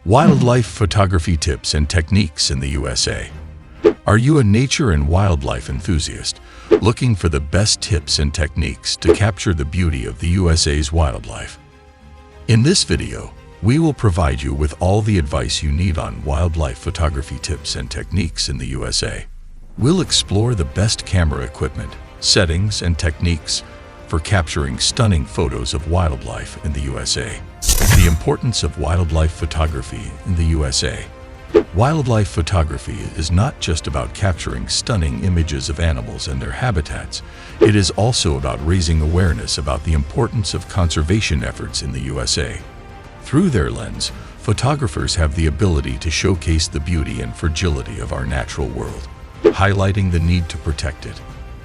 Wildlife photography tips and techniques in the USA. Are you a nature and wildlife enthusiast looking for the best tips and techniques to capture the beauty of the USA's wildlife? In this video, we will provide you with all the advice you need on wildlife photography tips and techniques in the USA. We'll explore the best camera equipment, settings, and techniques for capturing stunning photos of wildlife in the USA. The importance of wildlife photography in the USA. Wildlife photography is not just about capturing stunning images of animals and their habitats. It is also about raising awareness about the importance of conservation efforts in the USA. Through their lens, photographers have the ability to showcase the beauty and fragility of our natural world, highlighting the need to protect it.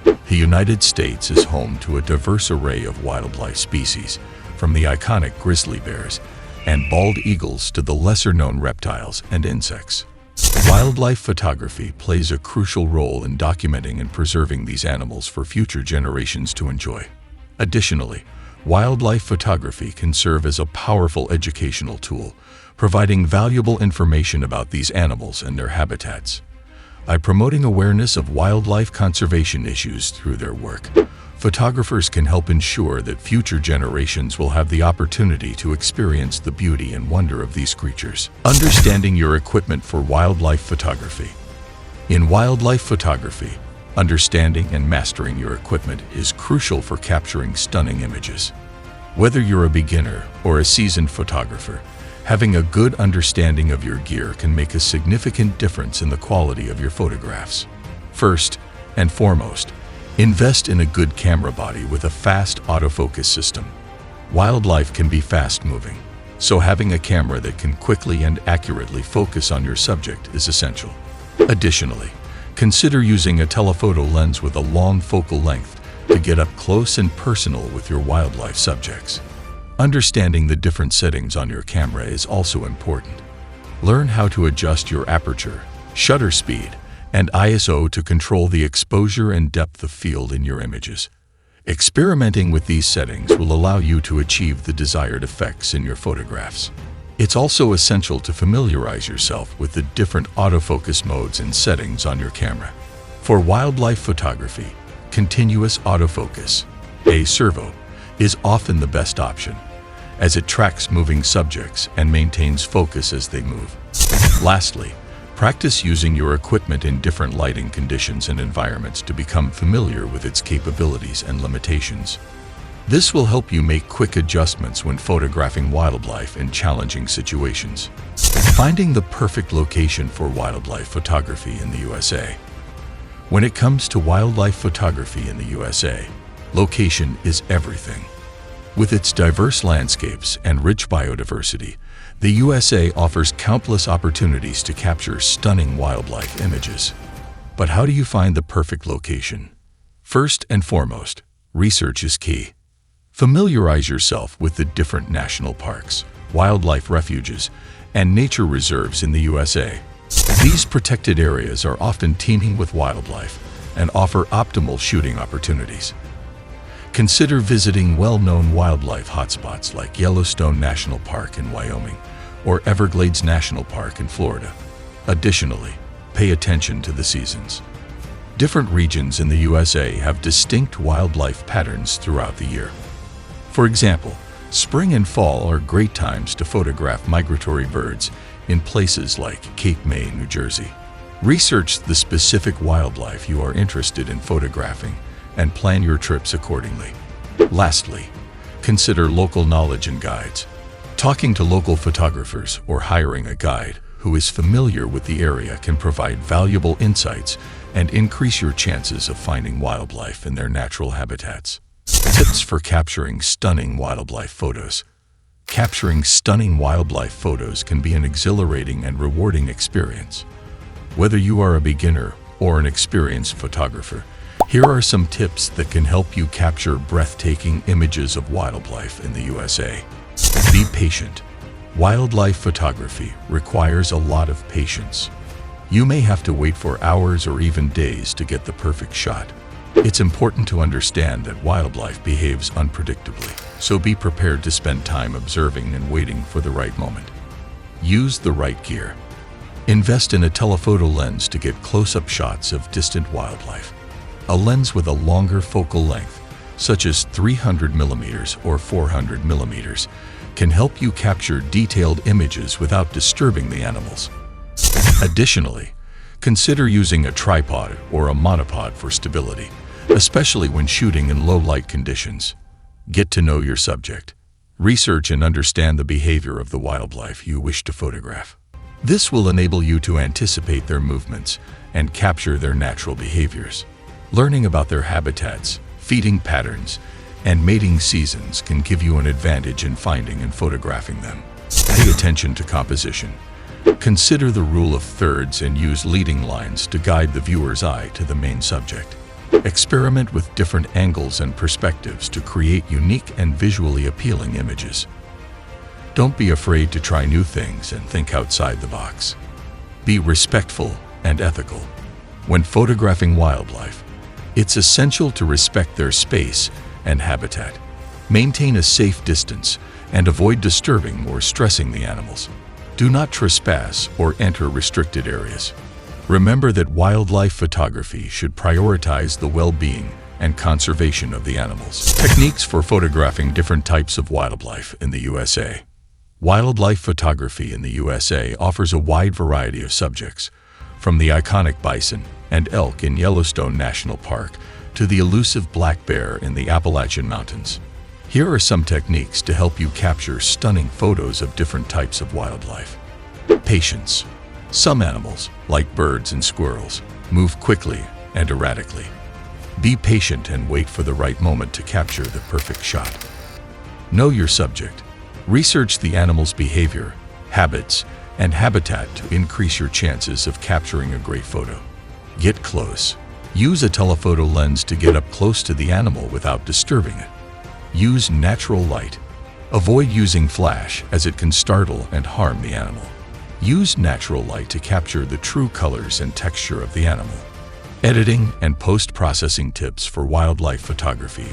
The United States is home to a diverse array of wildlife species, from the iconic grizzly bears and bald eagles to the lesser-known reptiles and insects. Wildlife photography plays a crucial role in documenting and preserving these animals for future generations to enjoy. Additionally, wildlife photography can serve as a powerful educational tool, providing valuable information about these animals and their habitats. By promoting awareness of wildlife conservation issues through their work, photographers can help ensure that future generations will have the opportunity to experience the beauty and wonder of these creatures. Understanding your equipment for wildlife photography. In wildlife photography, understanding and mastering your equipment is crucial for capturing stunning images. Whether you're a beginner or a seasoned photographer, having a good understanding of your gear can make a significant difference in the quality of your photographs. First and foremost, invest in a good camera body with a fast autofocus system. Wildlife can be fast-moving, so having a camera that can quickly and accurately focus on your subject is essential. Additionally, consider using a telephoto lens with a long focal length to get up close and personal with your wildlife subjects. Understanding the different settings on your camera is also important. Learn how to adjust your aperture, shutter speed, and ISO to control the exposure and depth of field in your images. Experimenting with these settings will allow you to achieve the desired effects in your photographs. It's also essential to familiarize yourself with the different autofocus modes and settings on your camera. For wildlife photography, continuous autofocus, a servo, is often the best option, as it tracks moving subjects and maintains focus as they move. Lastly, practice using your equipment in different lighting conditions and environments to become familiar with its capabilities and limitations. This will help you make quick adjustments when photographing wildlife in challenging situations. Finding the perfect location for wildlife photography in the USA. When it comes to wildlife photography in the USA, location is everything. With its diverse landscapes and rich biodiversity, the USA offers countless opportunities to capture stunning wildlife images. But how do you find the perfect location? First and foremost, research is key. Familiarize yourself with the different national parks, wildlife refuges, and nature reserves in the USA. These protected areas are often teeming with wildlife and offer optimal shooting opportunities. Consider visiting well-known wildlife hotspots like Yellowstone National Park in Wyoming or Everglades National Park in Florida. Additionally, pay attention to the seasons. Different regions in the USA have distinct wildlife patterns throughout the year. For example, spring and fall are great times to photograph migratory birds in places like Cape May, New Jersey. Research the specific wildlife you are interested in photographing and plan your trips accordingly. Lastly, consider local knowledge and guides. Talking to local photographers or hiring a guide who is familiar with the area can provide valuable insights and increase your chances of finding wildlife in their natural habitats. Tips for capturing stunning wildlife photos. Capturing stunning wildlife photos can be an exhilarating and rewarding experience. Whether you are a beginner or an experienced photographer, here are some tips that can help you capture breathtaking images of wildlife in the USA. Be patient. Wildlife photography requires a lot of patience. You may have to wait for hours or even days to get the perfect shot. It's important to understand that wildlife behaves unpredictably, so be prepared to spend time observing and waiting for the right moment. Use the right gear. Invest in a telephoto lens to get close-up shots of distant wildlife. A lens with a longer focal length, such as 300 millimeters or 400 millimeters, can help you capture detailed images without disturbing the animals. Additionally, consider using a tripod or a monopod for stability, especially when shooting in low-light conditions. Get to know your subject. Research and understand the behavior of the wildlife you wish to photograph. This will enable you to anticipate their movements and capture their natural behaviors. Learning about their habitats, feeding patterns, and mating seasons can give you an advantage in finding and photographing them. Pay attention to composition. Consider the rule of thirds and use leading lines to guide the viewer's eye to the main subject. Experiment with different angles and perspectives to create unique and visually appealing images. Don't be afraid to try new things and think outside the box. Be respectful and ethical. When photographing wildlife, it's essential to respect their space and habitat. Maintain a safe distance and avoid disturbing or stressing the animals. Do not trespass or enter restricted areas. Remember that wildlife photography should prioritize the well-being and conservation of the animals. Techniques for photographing different types of wildlife in the USA. Wildlife photography in the USA offers a wide variety of subjects, from the iconic bison and elk in Yellowstone National Park to the elusive black bear in the Appalachian Mountains. Here are some techniques to help you capture stunning photos of different types of wildlife. Patience. Some animals, like birds and squirrels, move quickly and erratically. Be patient and wait for the right moment to capture the perfect shot. Know your subject. Research the animal's behavior, habits, and habitat to increase your chances of capturing a great photo. Get close. Use a telephoto lens to get up close to the animal without disturbing it. Use natural light. Avoid using flash as it can startle and harm the animal. Use natural light to capture the true colors and texture of the animal. Editing and post-processing tips for wildlife photography.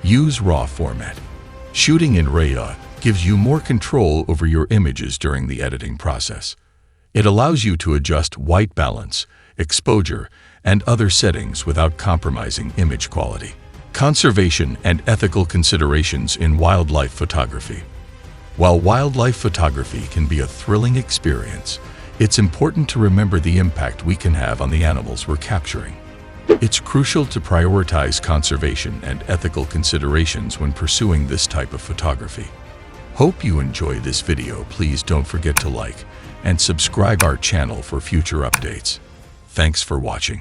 Use RAW format. Shooting in RAW gives you more control over your images during the editing process. It allows you to adjust white balance, exposure, and other settings without compromising image quality. Conservation and ethical considerations in wildlife photography. While wildlife photography can be a thrilling experience, it's important to remember the impact we can have on the animals we're capturing. It's crucial to prioritize conservation and ethical considerations when pursuing this type of photography. Hope you enjoy this video. Please don't forget to like and subscribe our channel for future updates. Thanks for watching.